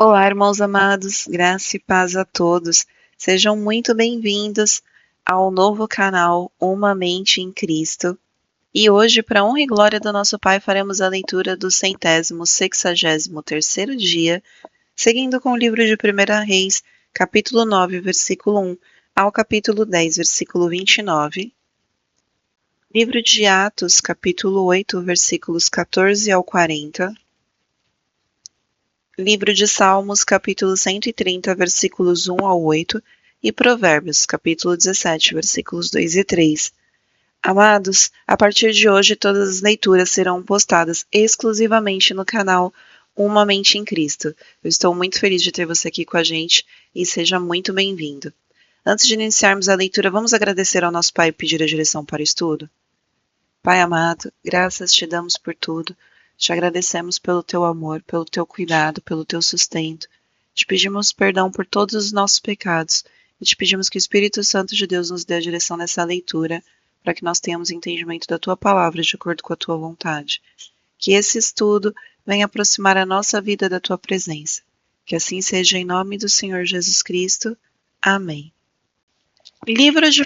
Olá, irmãos amados, graça e paz a todos. Sejam muito bem-vindos ao novo canal Uma Mente em Cristo. E hoje, para honra e glória do nosso Pai, faremos a leitura do 163º dia, seguindo com o livro de 1 Reis, capítulo 9, versículo 1, ao capítulo 10, versículo 29. Livro de Atos, capítulo 8, versículos 14 ao 40. Livro de Salmos, capítulo 130, versículos 1 ao 8, e Provérbios, capítulo 17, versículos 2 e 3. Amados, a partir de hoje todas as leituras serão postadas exclusivamente no canal Uma Mente em Cristo. Eu estou muito feliz de ter você aqui com a gente e seja muito bem-vindo. Antes de iniciarmos a leitura, vamos agradecer ao nosso Pai e pedir a direção para o estudo? Pai amado, graças te damos por tudo. Te agradecemos pelo teu amor, pelo teu cuidado, pelo teu sustento. Te pedimos perdão por todos os nossos pecados e te pedimos que o Espírito Santo de Deus nos dê a direção nessa leitura, para que nós tenhamos entendimento da tua palavra de acordo com a tua vontade. Que esse estudo venha aproximar a nossa vida da tua presença. Que assim seja em nome do Senhor Jesus Cristo. Amém. Livro de 1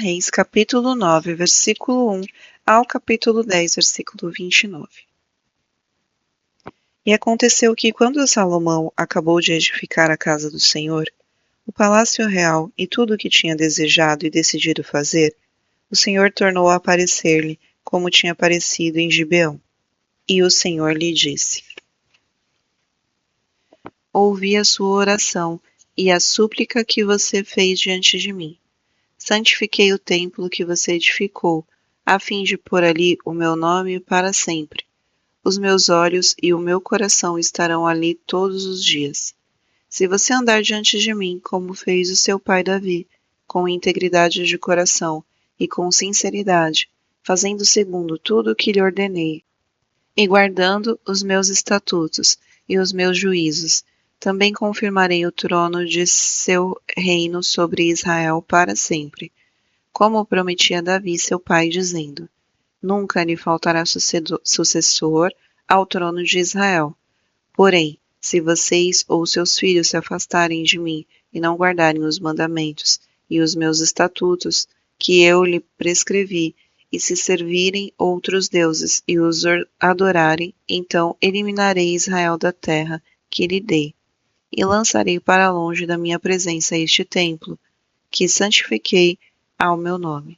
Reis, capítulo 9, versículo 1 ao capítulo 10, versículo 29. E aconteceu que, quando Salomão acabou de edificar a casa do Senhor, o palácio real e tudo o que tinha desejado e decidido fazer, o Senhor tornou a aparecer-lhe, como tinha aparecido em Gibeão. E o Senhor lhe disse: Ouvi a sua oração e a súplica que você fez diante de mim. Santifiquei o templo que você edificou, a fim de pôr ali o meu nome para sempre. Os meus olhos e o meu coração estarão ali todos os dias. Se você andar diante de mim, como fez o seu pai Davi, com integridade de coração e com sinceridade, fazendo segundo tudo o que lhe ordenei, e guardando os meus estatutos e os meus juízos, também confirmarei o trono de seu reino sobre Israel para sempre, como prometi a Davi seu pai, dizendo: Nunca lhe faltará sucessor ao trono de Israel. Porém, se vocês ou seus filhos se afastarem de mim e não guardarem os mandamentos e os meus estatutos, que eu lhe prescrevi, e se servirem outros deuses e os adorarem, então eliminarei Israel da terra que lhe dei, e lançarei para longe da minha presença este templo, que santifiquei ao meu nome.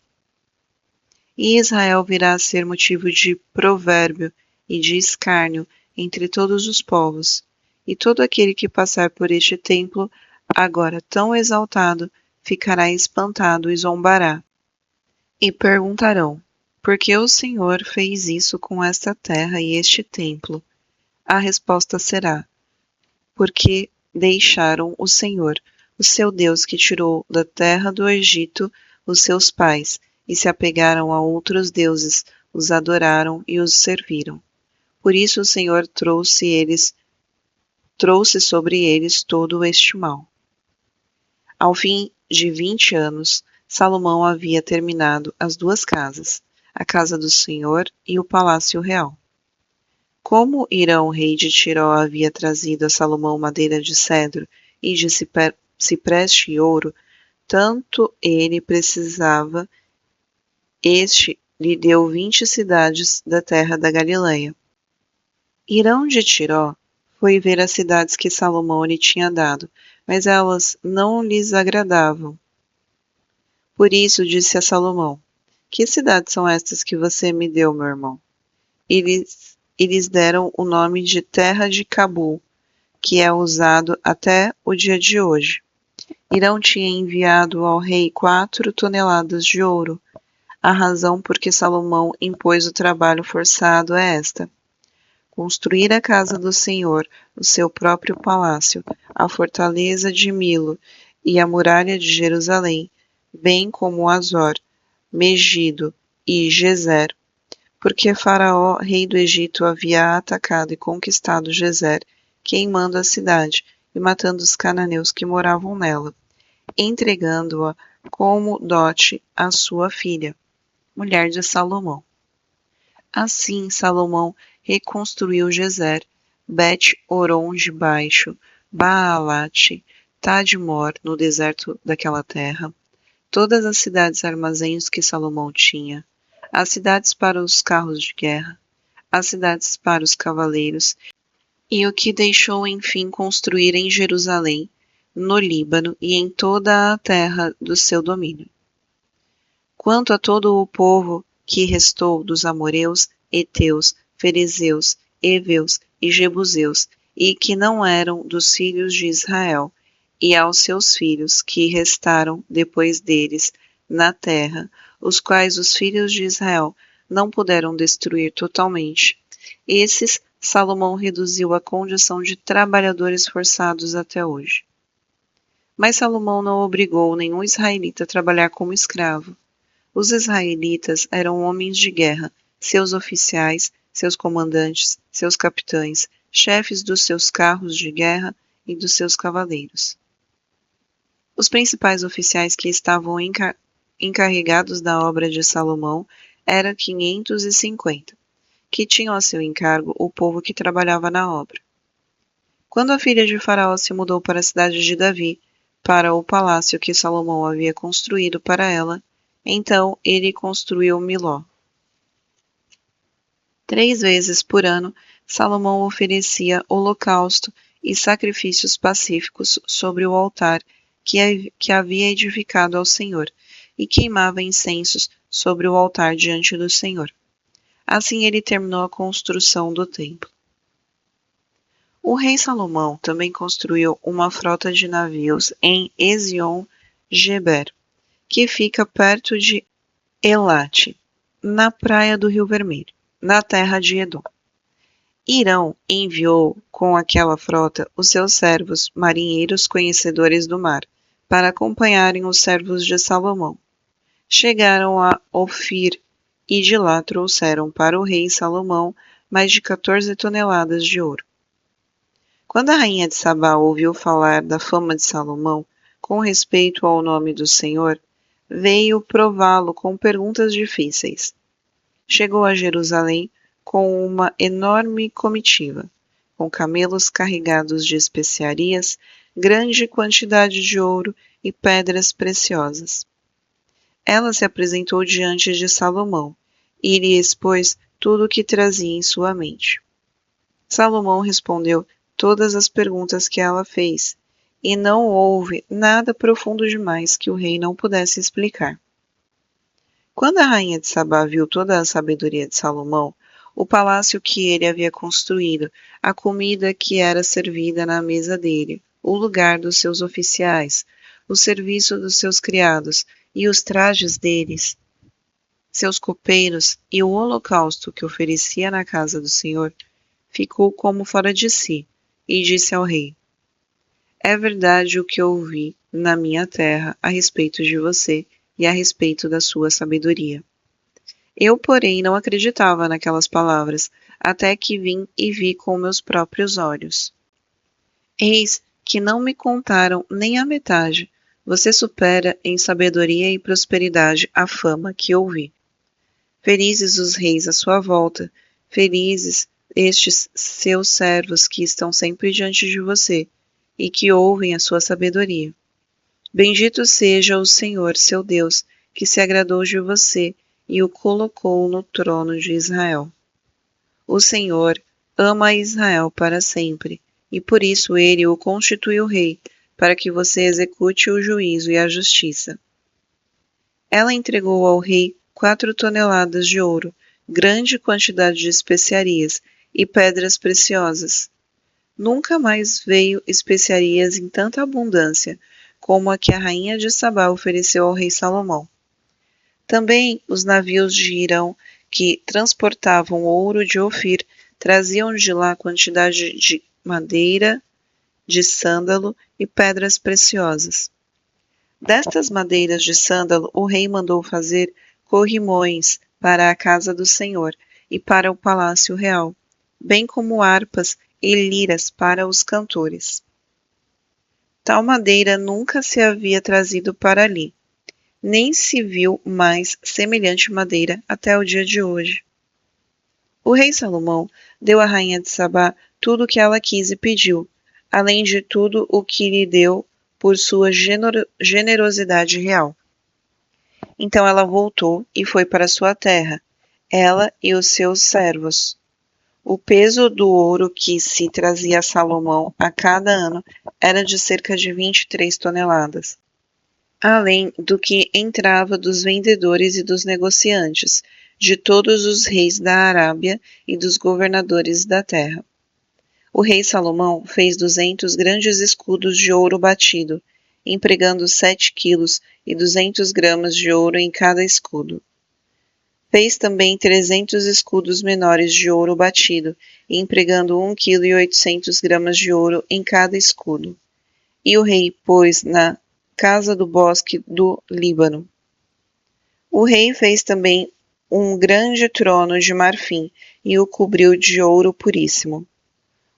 E Israel virá a ser motivo de provérbio e de escárnio entre todos os povos, e todo aquele que passar por este templo, agora tão exaltado, ficará espantado e zombará. E perguntarão: por que o Senhor fez isso com esta terra e este templo? A resposta será: porque deixaram o Senhor, o seu Deus que tirou da terra do Egito os seus pais, e se apegaram a outros deuses, os adoraram e os serviram. Por isso o Senhor trouxe sobre eles todo este mal. Ao fim de 20 anos, Salomão havia terminado as duas casas, a casa do Senhor e o palácio real. Como Hirão, rei de Tiró, havia trazido a Salomão madeira de cedro e de cipreste e ouro, tanto ele precisava, este lhe deu 20 cidades da terra da Galileia. Hirão de Tiró foi ver as cidades que Salomão lhe tinha dado, mas elas não lhes agradavam. Por isso disse a Salomão: Que cidades são estas que você me deu, meu irmão? E lhes deram o nome de Terra de Cabul, que é usado até o dia de hoje. Hirão tinha enviado ao rei 4 toneladas de ouro. A razão por que Salomão impôs o trabalho forçado é esta: construir a casa do Senhor, o seu próprio palácio, a fortaleza de Milo e a muralha de Jerusalém, bem como Azor, Megido e Gezer, porque Faraó, rei do Egito, havia atacado e conquistado Gezer, queimando a cidade e matando os cananeus que moravam nela, entregando-a como dote à sua filha, mulher de Salomão. Assim, Salomão reconstruiu Gezer, Bet-Horon de Baixo, Baalate, Tadmor, no deserto daquela terra, todas as cidades armazéns que Salomão tinha, as cidades para os carros de guerra, as cidades para os cavaleiros, e o que deixou enfim construir em Jerusalém, no Líbano e em toda a terra do seu domínio. Quanto a todo o povo que restou dos amoreus, heteus, ferezeus, heveus e jebuseus, e que não eram dos filhos de Israel, e aos seus filhos que restaram depois deles na terra, os quais os filhos de Israel não puderam destruir totalmente, esses Salomão reduziu à condição de trabalhadores forçados até hoje. Mas Salomão não obrigou nenhum israelita a trabalhar como escravo. Os israelitas eram homens de guerra, seus oficiais, seus comandantes, seus capitães, chefes dos seus carros de guerra e dos seus cavaleiros. Os principais oficiais que estavam encarregados da obra de Salomão eram 550, que tinham a seu encargo o povo que trabalhava na obra. Quando a filha de Faraó se mudou para a cidade de Davi, para o palácio que Salomão havia construído para ela, então ele construiu Miló. 3 vezes por ano, Salomão oferecia holocausto e sacrifícios pacíficos sobre o altar que havia edificado ao Senhor, e queimava incensos sobre o altar diante do Senhor. Assim ele terminou a construção do templo. O rei Salomão também construiu uma frota de navios em Ezion-Geber, que fica perto de Elate, na praia do Rio Vermelho, na terra de Edom. Hirão enviou com aquela frota os seus servos, marinheiros conhecedores do mar, para acompanharem os servos de Salomão. Chegaram a Ofir e de lá trouxeram para o rei Salomão mais de 14 toneladas de ouro. Quando a rainha de Sabá ouviu falar da fama de Salomão, com respeito ao nome do Senhor, veio prová-lo com perguntas difíceis. Chegou a Jerusalém com uma enorme comitiva, com camelos carregados de especiarias, grande quantidade de ouro e pedras preciosas. Ela se apresentou diante de Salomão e lhe expôs tudo o que trazia em sua mente. Salomão respondeu todas as perguntas que ela fez, e não houve nada profundo demais que o rei não pudesse explicar. Quando a rainha de Sabá viu toda a sabedoria de Salomão, o palácio que ele havia construído, a comida que era servida na mesa dele, o lugar dos seus oficiais, o serviço dos seus criados e os trajes deles, seus copeiros e o holocausto que oferecia na casa do Senhor, ficou como fora de si, e disse ao rei: É verdade o que ouvi na minha terra a respeito de você e a respeito da sua sabedoria. Eu, porém, não acreditava naquelas palavras, até que vim e vi com meus próprios olhos. Eis que não me contaram nem a metade. Você supera em sabedoria e prosperidade a fama que ouvi. Felizes os reis à sua volta, felizes estes seus servos que estão sempre diante de você e que ouvem a sua sabedoria. Bendito seja o Senhor, seu Deus, que se agradou de você e o colocou no trono de Israel. O Senhor ama Israel para sempre, e por isso ele o constituiu rei, para que você execute o juízo e a justiça. Ela entregou ao rei 4 toneladas de ouro, grande quantidade de especiarias e pedras preciosas. Nunca mais veio especiarias em tanta abundância como a que a rainha de Sabá ofereceu ao rei Salomão. Também os navios de Hirão que transportavam ouro de Ofir traziam de lá quantidade de madeira, de sândalo e pedras preciosas. Destas madeiras de sândalo o rei mandou fazer corrimões para a casa do Senhor e para o palácio real, bem como harpas e liras para os cantores. Tal madeira nunca se havia trazido para ali, nem se viu mais semelhante madeira até o dia de hoje. O rei Salomão deu à rainha de Sabá tudo o que ela quis e pediu, além de tudo o que lhe deu por sua generosidade real. Então ela voltou e foi para sua terra, ela e os seus servos. O peso do ouro que se trazia a Salomão a cada ano era de cerca de 23 toneladas, além do que entrava dos vendedores e dos negociantes, de todos os reis da Arábia e dos governadores da terra. O rei Salomão fez 200 grandes escudos de ouro batido, empregando 7 quilos e 200 gramas de ouro em cada escudo. Fez também 300 escudos menores de ouro batido, empregando 1 quilo e 800 gramas de ouro em cada escudo. E o rei pôs na casa do bosque do Líbano. O rei fez também um grande trono de marfim e o cobriu de ouro puríssimo.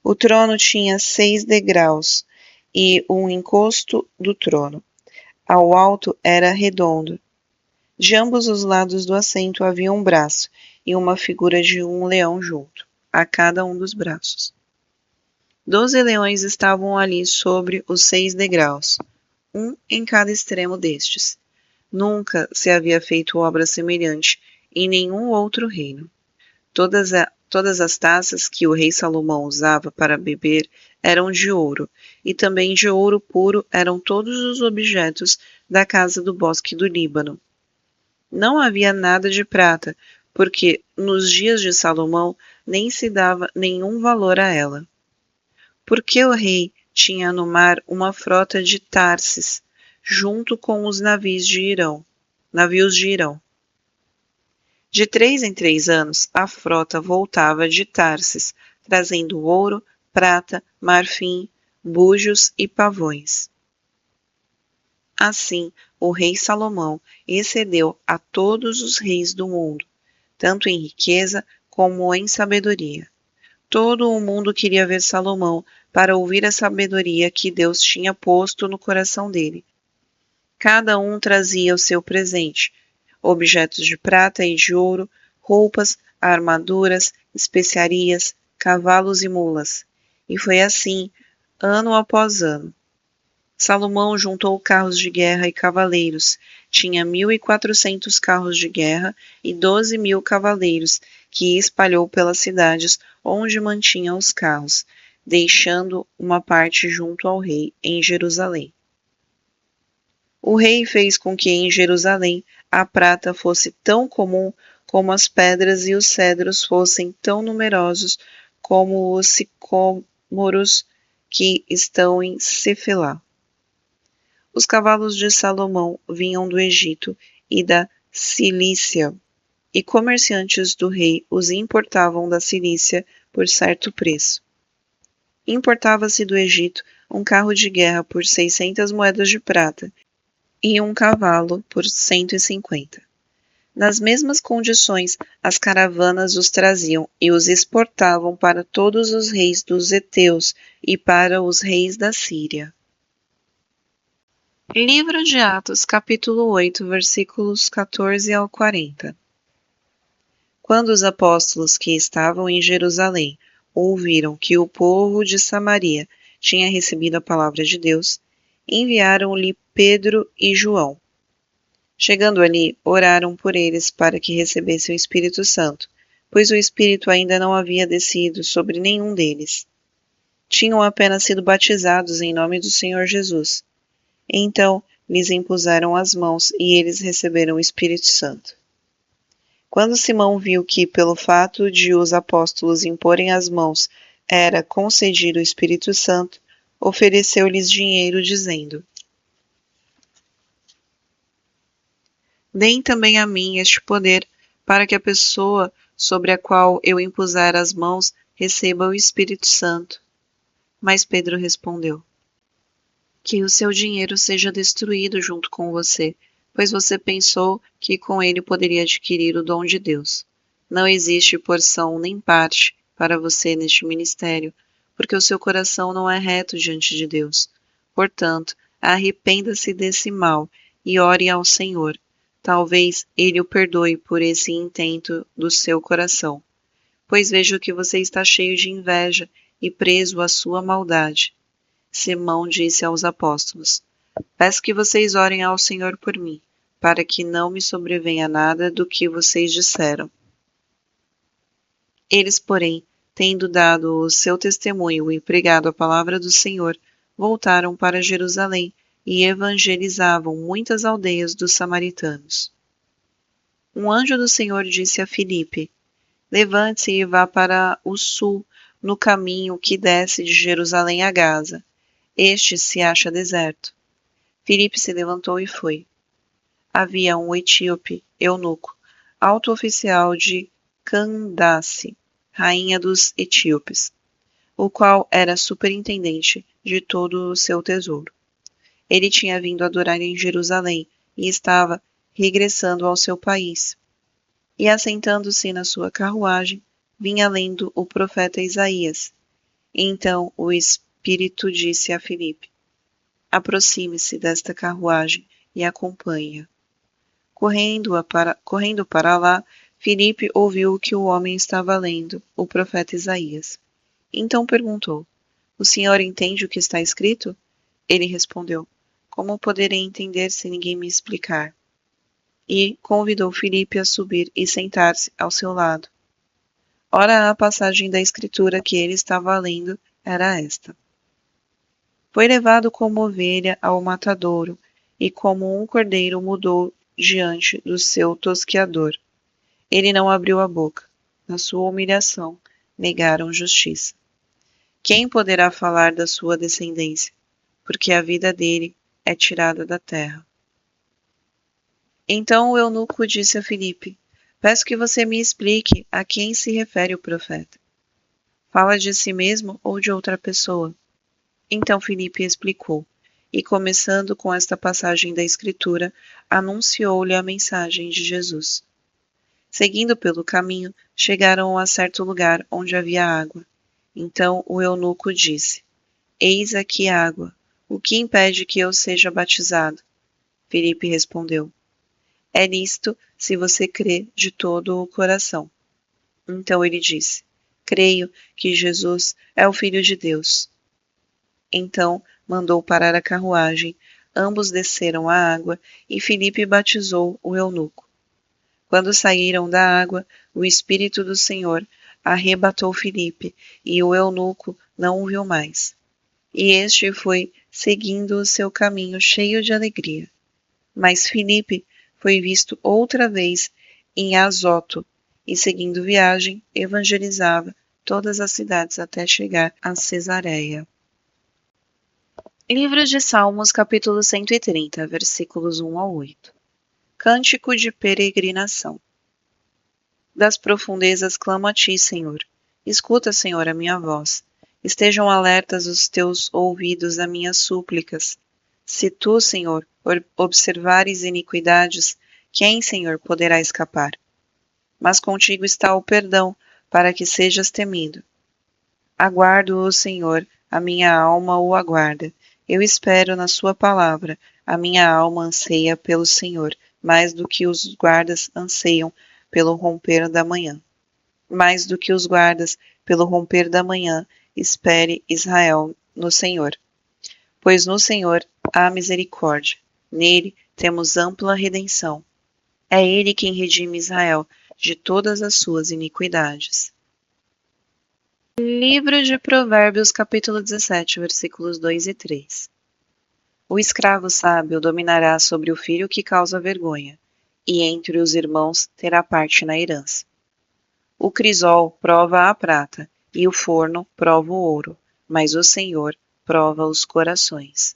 O trono tinha 6 degraus e um encosto do trono. Ao alto era redondo. De ambos os lados do assento havia um braço e uma figura de um leão junto, a cada um dos braços. 12 leões estavam ali sobre os 6 degraus, um em cada extremo destes. Nunca se havia feito obra semelhante em nenhum outro reino. Todas as taças que o rei Salomão usava para beber eram de ouro, e também de ouro puro eram todos os objetos da casa do bosque do Líbano. Não havia nada de prata, porque nos dias de Salomão nem se dava nenhum valor a ela. Porque o rei tinha no mar uma frota de Tarsis, junto com os navios de Irão. De 3 em 3 anos, a frota voltava de Tarsis, trazendo ouro, prata, marfim, búzios e pavões. Assim, o rei Salomão excedeu a todos os reis do mundo, tanto em riqueza como em sabedoria. Todo o mundo queria ver Salomão para ouvir a sabedoria que Deus tinha posto no coração dele. Cada um trazia o seu presente, objetos de prata e de ouro, roupas, armaduras, especiarias, cavalos e mulas. E foi assim, ano após ano. Salomão juntou carros de guerra e cavaleiros. Tinha 1.400 carros de guerra e 12.000 cavaleiros, que espalhou pelas cidades onde mantinha os carros, deixando uma parte junto ao rei em Jerusalém. O rei fez com que em Jerusalém a prata fosse tão comum como as pedras e os cedros fossem tão numerosos como os sicômoros que estão em Cefelá. Os cavalos de Salomão vinham do Egito e da Cilícia, e comerciantes do rei os importavam da Cilícia por certo preço. Importava-se do Egito um carro de guerra por 600 moedas de prata e um cavalo por 150. Nas mesmas condições, as caravanas os traziam e os exportavam para todos os reis dos heteus e para os reis da Síria. Livro de Atos, capítulo 8, versículos 14 ao 40. Quando os apóstolos que estavam em Jerusalém ouviram que o povo de Samaria tinha recebido a palavra de Deus, enviaram-lhe Pedro e João. Chegando ali, oraram por eles para que recebessem o Espírito Santo, pois o Espírito ainda não havia descido sobre nenhum deles. Tinham apenas sido batizados em nome do Senhor Jesus. Então lhes impuseram as mãos e eles receberam o Espírito Santo. Quando Simão viu que, pelo fato de os apóstolos imporem as mãos, era concedido o Espírito Santo, ofereceu-lhes dinheiro, dizendo: Deem também a mim este poder, para que a pessoa sobre a qual eu impuser as mãos receba o Espírito Santo. Mas Pedro respondeu: Que o seu dinheiro seja destruído junto com você, pois você pensou que com ele poderia adquirir o dom de Deus. Não existe porção nem parte para você neste ministério, porque o seu coração não é reto diante de Deus. Portanto, arrependa-se desse mal e ore ao Senhor. Talvez ele o perdoe por esse intento do seu coração, pois vejo que você está cheio de inveja e preso à sua maldade. Simão disse aos apóstolos: Peço que vocês orem ao Senhor por mim, para que não me sobrevenha nada do que vocês disseram. Eles, porém, tendo dado o seu testemunho e pregado a palavra do Senhor, voltaram para Jerusalém e evangelizavam muitas aldeias dos samaritanos. Um anjo do Senhor disse a Filipe: Levante-se e vá para o sul, no caminho que desce de Jerusalém a Gaza. Este se acha deserto. Filipe se levantou e foi. Havia um etíope, eunuco, alto oficial de Candace, rainha dos etíopes, o qual era superintendente de todo o seu tesouro. Ele tinha vindo adorar em Jerusalém e estava regressando ao seu país. E assentando-se na sua carruagem, vinha lendo o profeta Isaías. Então o Espírito disse a Filipe: Aproxime-se desta carruagem e acompanhe-a. Correndo para lá, Filipe ouviu que o homem estava lendo o profeta Isaías. Então perguntou: O senhor entende o que está escrito? Ele respondeu: Como poderei entender se ninguém me explicar? E convidou Filipe a subir e sentar-se ao seu lado. Ora, a passagem da escritura que ele estava lendo era esta: Foi levado como ovelha ao matadouro, e como um cordeiro mudou diante do seu tosqueador. Ele não abriu a boca. Na sua humilhação, negaram justiça. Quem poderá falar da sua descendência? Porque a vida dele é tirada da terra. Então o eunuco disse a Filipe: Peço que você me explique a quem se refere o profeta. Fala de si mesmo ou de outra pessoa? Então Filipe explicou, e começando com esta passagem da Escritura, anunciou-lhe a mensagem de Jesus. Seguindo pelo caminho, chegaram a certo lugar onde havia água. Então o eunuco disse: Eis aqui água. O que impede que eu seja batizado? Filipe respondeu: É nisto se você crê de todo o coração. Então ele disse: Creio que Jesus é o Filho de Deus. Então mandou parar a carruagem, ambos desceram a água e Filipe batizou o eunuco. Quando saíram da água, o Espírito do Senhor arrebatou Filipe e o eunuco não o viu mais. E este foi seguindo o seu caminho cheio de alegria. Mas Filipe foi visto outra vez em Azoto e, seguindo viagem, evangelizava todas as cidades até chegar a Cesareia. Livro de Salmos, capítulo 130, versículos 1 ao 8. Cântico de peregrinação. Das profundezas clamo a ti, Senhor. Escuta, Senhor, a minha voz. Estejam alertas os teus ouvidos a minhas súplicas. Se tu, Senhor, observares iniquidades, quem, Senhor, poderá escapar? Mas contigo está o perdão, para que sejas temido. Aguardo o Senhor, a minha alma o aguarda. Eu espero na sua palavra, a minha alma anseia pelo Senhor, mais do que os guardas anseiam pelo romper da manhã. Mais do que os guardas pelo romper da manhã, espere Israel no Senhor. Pois no Senhor há misericórdia, nele temos ampla redenção. É ele quem redime Israel de todas as suas iniquidades. Livro de Provérbios, capítulo 17, versículos 2 e 3. O escravo sábio dominará sobre o filho que causa vergonha, e entre os irmãos terá parte na herança. O crisol prova a prata, e o forno prova o ouro, mas o Senhor prova os corações.